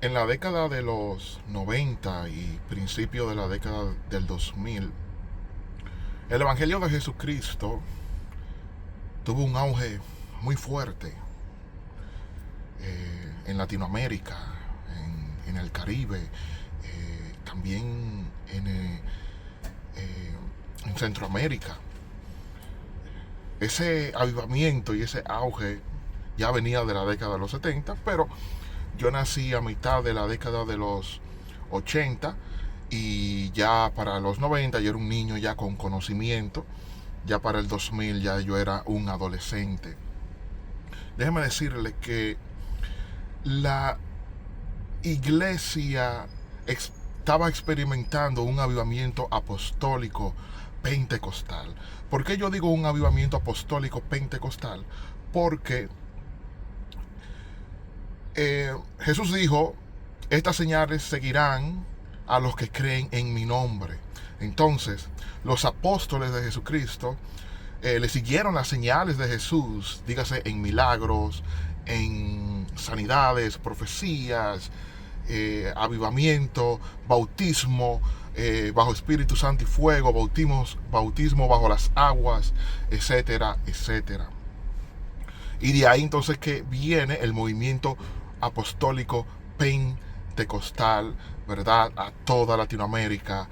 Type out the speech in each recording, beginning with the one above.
En la década de los 90 y principio de la década del 2000, el Evangelio de Jesucristo tuvo un auge muy fuerte en Latinoamérica, en el Caribe, también en Centroamérica. Ese avivamiento y ese auge ya venía de la década de los 70, pero yo nací a mitad de la década de los 80 y ya para los 90 yo era un niño ya con conocimiento, ya para el 2000 ya yo era un adolescente. Déjeme decirle que la iglesia estaba experimentando un avivamiento apostólico pentecostal. ¿Por qué yo digo un avivamiento apostólico pentecostal? Porque Jesús dijo, estas señales seguirán a los que creen en mi nombre. Entonces, los apóstoles de Jesucristo le siguieron las señales de Jesús, dígase en milagros, en sanidades, profecías, avivamiento, bautismo, bajo Espíritu Santo y fuego, bautismo bajo las aguas, etcétera, etcétera. Y de ahí entonces que viene el movimiento apostólico pentecostal, ¿verdad? A toda Latinoamérica,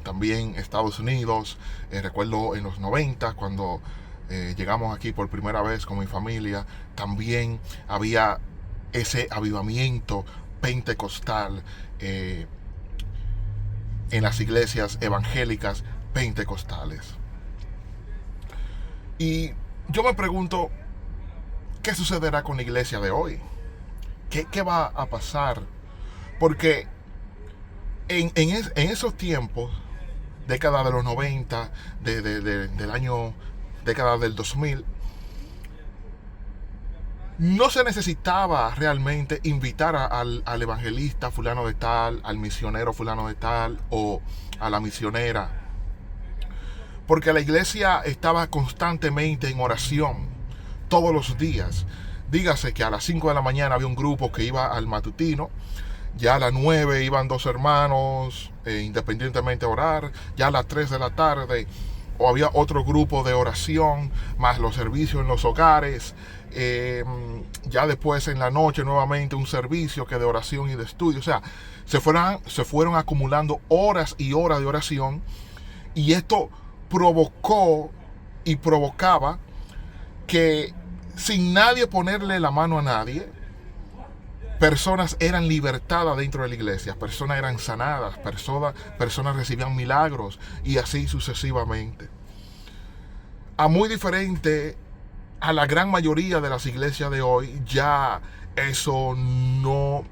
también Estados Unidos. Recuerdo en los 90 cuando llegamos aquí por primera vez con mi familia, también había ese avivamiento pentecostal en las iglesias evangélicas pentecostales. Y yo me pregunto, ¿qué sucederá con la iglesia de hoy? ¿Qué va a pasar? Porque en esos tiempos, década de los 90, del año, década del 2000, no se necesitaba realmente invitar al evangelista fulano de tal, al misionero fulano de tal o a la misionera, porque la iglesia estaba constantemente en oración todos los días. Dígase que a las 5 de la mañana había un grupo que iba al matutino, ya a las 9 iban dos hermanos independientemente a orar, ya a las 3 de la tarde o había otro grupo de oración, más los servicios en los hogares, ya después en la noche nuevamente un servicio que de oración y de estudio. O sea, se fueron acumulando horas y horas de oración, y esto provocó y provocaba que, sin nadie ponerle la mano a nadie, personas eran libertadas dentro de la iglesia, personas eran sanadas, personas recibían milagros y así sucesivamente. A muy diferente a la gran mayoría de las iglesias de hoy, ya eso no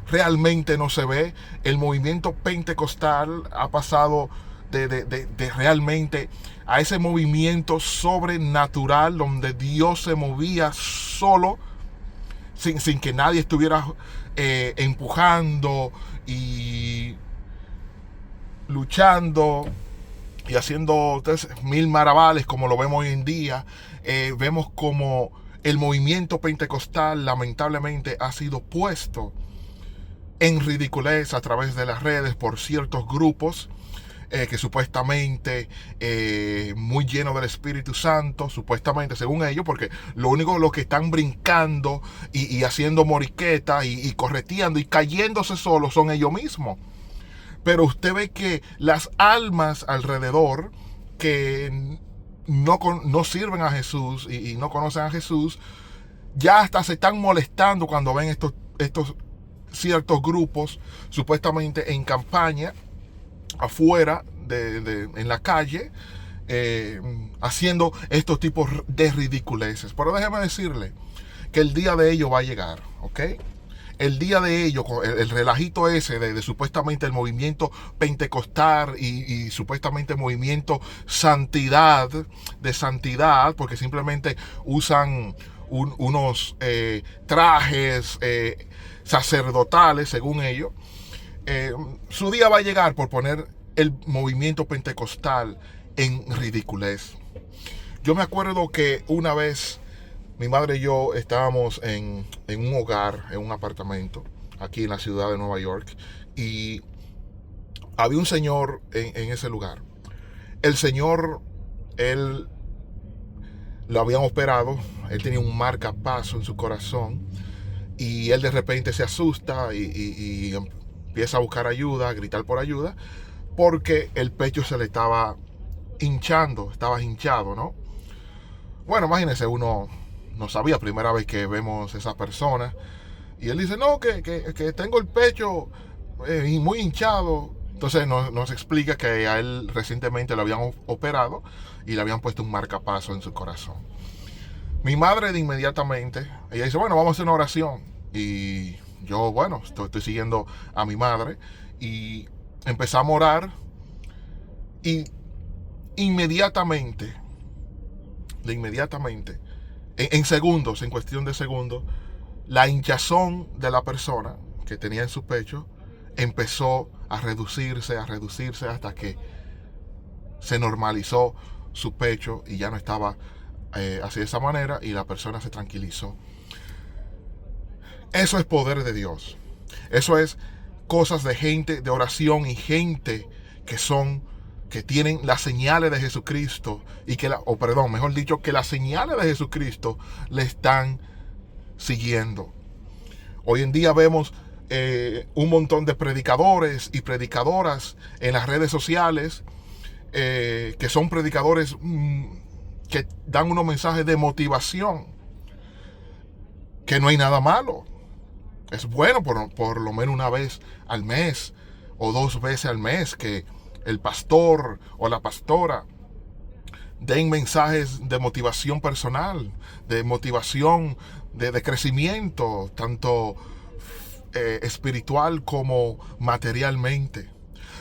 realmente no se ve. El movimiento pentecostal ha pasado de realmente a ese movimiento sobrenatural donde Dios se movía solo, sin que nadie estuviera empujando y luchando y haciendo mil maravales como lo vemos hoy en día. Vemos como el movimiento pentecostal lamentablemente ha sido puesto en ridiculez a través de las redes por ciertos grupos que supuestamente muy llenos del Espíritu Santo, supuestamente según ellos, porque lo que están brincando y haciendo moriquetas y correteando y cayéndose solos son ellos mismos. Pero usted ve que las almas alrededor que no sirven a Jesús y no conocen a Jesús, ya hasta se están molestando cuando ven estos ciertos grupos supuestamente en campaña afuera en la calle, haciendo estos tipos de ridiculeces. Pero déjeme decirle que el día de ello va a llegar, ¿ok? El día de ello, el relajito ese de supuestamente el movimiento pentecostal y supuestamente movimiento de santidad, porque simplemente usan unos trajes sacerdotales, según ellos. Su día va a llegar por poner el movimiento pentecostal en ridiculez. Yo me acuerdo que una vez Mi madre y yo estábamos en un hogar, en un apartamento, aquí en la ciudad de Nueva York, y había un señor en ese lugar. El señor, él lo habían operado, él tenía un marcapaso en su corazón, y él de repente se asusta y empieza a buscar ayuda, a gritar por ayuda, porque el pecho se le estaba estaba hinchado, ¿no? Bueno, imagínense, uno no sabía, primera vez que vemos a esa persona, y él dice, no, que tengo el pecho muy hinchado. Entonces nos explica que a él recientemente lo habían operado y le habían puesto un marcapaso en su corazón. Mi madre de inmediatamente, ella dice, bueno, vamos a hacer una oración. Y yo, bueno, estoy siguiendo a mi madre y empezamos a orar y inmediatamente, en segundos, en cuestión de segundos, la hinchazón de la persona que tenía en su pecho empezó a reducirse hasta que se normalizó su pecho y ya no estaba así de esa manera y la persona se tranquilizó. Eso es poder de Dios. Eso es cosas de gente, de oración y gente que tienen las señales de Jesucristo y que mejor dicho, que las señales de Jesucristo le están siguiendo. Hoy en día vemos un montón de predicadores y predicadoras en las redes sociales que son predicadores que dan unos mensajes de motivación, que no hay nada malo. Es bueno por lo menos una vez al mes o 2 veces al mes que el pastor o la pastora den mensajes de motivación personal, de motivación, de crecimiento, tanto espiritual como materialmente.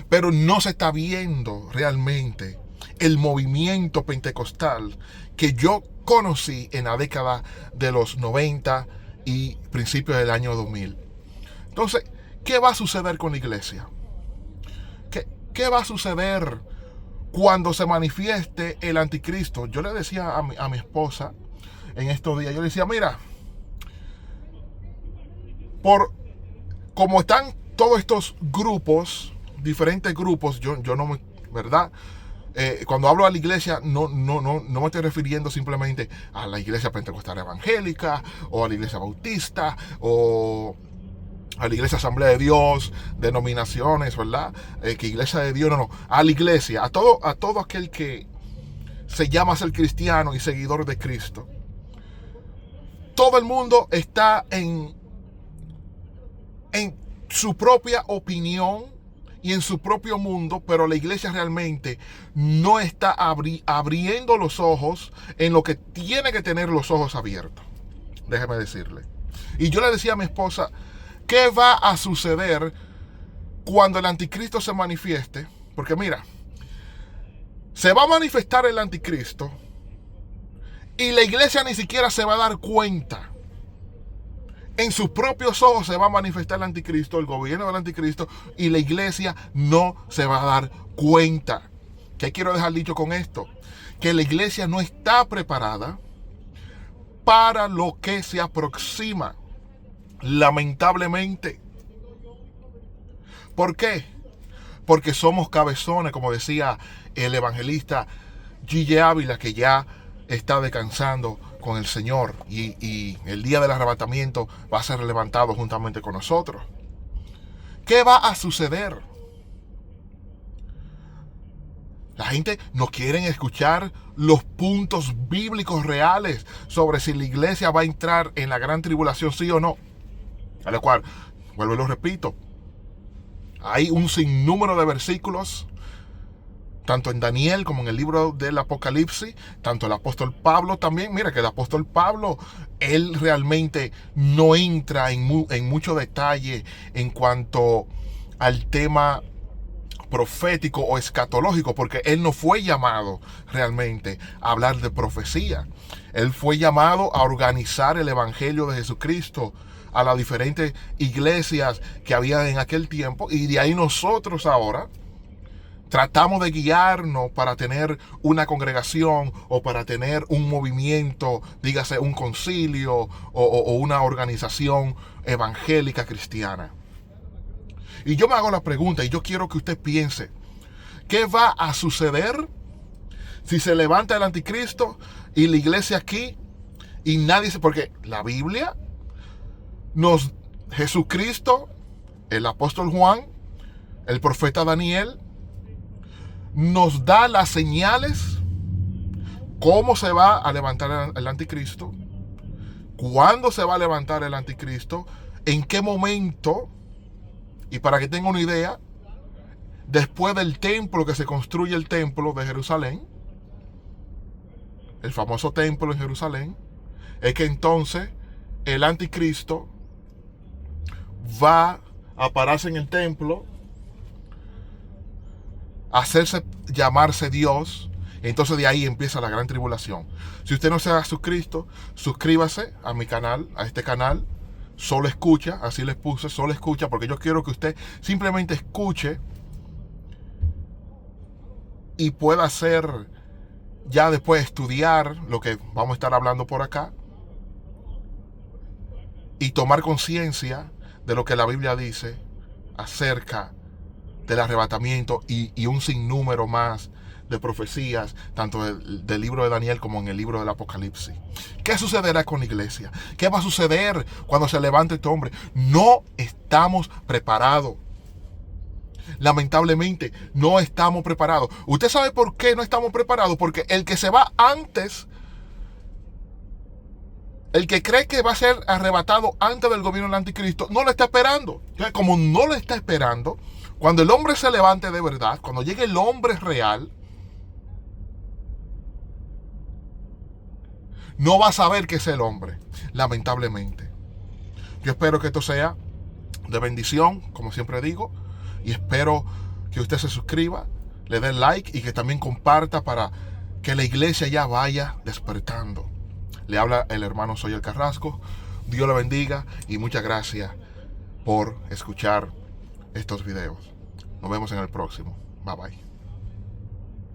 Pero no se está viendo realmente el movimiento pentecostal que yo conocí en la década de los 90 y principios del año 2000. Entonces, ¿qué va a suceder con la iglesia? ¿Qué va a suceder cuando se manifieste el anticristo? Yo le decía a mi esposa en estos días, yo le decía, mira, como están todos estos grupos, diferentes grupos, yo no me, ¿verdad? Cuando hablo a la iglesia, no me estoy refiriendo simplemente a la iglesia pentecostal evangélica, o a la iglesia bautista, o a la iglesia Asamblea de Dios, denominaciones, ¿verdad? Que iglesia de Dios, no, a la iglesia, a todo aquel que se llama ser cristiano y seguidor de Cristo. Todo el mundo está en su propia opinión y en su propio mundo, pero la iglesia realmente no está abriendo los ojos en lo que tiene que tener los ojos abiertos. Déjeme decirle. Y yo le decía a mi esposa, ¿qué va a suceder cuando el anticristo se manifieste? Porque mira, se va a manifestar el anticristo y la iglesia ni siquiera se va a dar cuenta. En sus propios ojos se va a manifestar el anticristo, el gobierno del anticristo, y la iglesia no se va a dar cuenta. ¿Qué quiero dejar dicho con esto? Que la iglesia no está preparada para lo que se aproxima, lamentablemente. ¿Por qué? Porque somos cabezones, como decía el evangelista G.J. Ávila, que ya está descansando con el Señor y el día del arrebatamiento va a ser levantado juntamente con nosotros. ¿Qué va a suceder? La gente no quiere escuchar los puntos bíblicos reales sobre si la iglesia va a entrar en la gran tribulación, sí o no. A lo cual, vuelvo y lo repito, hay un sinnúmero de versículos, tanto en Daniel como en el libro del Apocalipsis, tanto el apóstol Pablo también. Mira que el apóstol Pablo, él realmente no entra en mucho detalle en cuanto al tema profético o escatológico, porque él no fue llamado realmente a hablar de profecía. Él fue llamado a organizar el evangelio de Jesucristo a las diferentes iglesias que había en aquel tiempo, y de ahí nosotros ahora tratamos de guiarnos para tener una congregación o para tener un movimiento, dígase un concilio o una organización evangélica cristiana. Y yo me hago la pregunta y yo quiero que usted piense, ¿qué va a suceder si se levanta el anticristo y la iglesia aquí y nadie se... Porque la Biblia Jesucristo, el apóstol Juan, el profeta Daniel, nos da las señales, cómo se va a levantar el anticristo, cuándo se va a levantar el anticristo, en qué momento, y para que tenga una idea, después del templo, que se construye el templo de Jerusalén, el famoso templo en Jerusalén, es que entonces el anticristo va a pararse en el templo, hacerse llamarse Dios. Entonces de ahí empieza la gran tribulación. Si usted no se ha suscrito, suscríbase a mi canal, a este canal. Solo escucha, así les puse, solo escucha, porque yo quiero que usted simplemente escuche y pueda hacer, ya después estudiar lo que vamos a estar hablando por acá y tomar conciencia de lo que la Biblia dice acerca del arrebatamiento y un sinnúmero más de profecías, tanto del libro de Daniel como en el libro del Apocalipsis. ¿Qué sucederá con la iglesia? ¿Qué va a suceder cuando se levante este hombre? No estamos preparados. Lamentablemente, no estamos preparados. ¿Usted sabe por qué no estamos preparados? Porque el que se va antes, el que cree que va a ser arrebatado antes del gobierno del anticristo, no lo está esperando. Entonces, como no lo está esperando, cuando el hombre se levante de verdad, cuando llegue el hombre real, no va a saber qué es el hombre, lamentablemente. Yo espero que esto sea de bendición, como siempre digo, y espero que usted se suscriba, le dé like y que también comparta para que la iglesia ya vaya despertando. Le habla el hermano Soy el Carrasco. Dios le bendiga y muchas gracias por escuchar estos videos. Nos vemos en el próximo. Bye bye.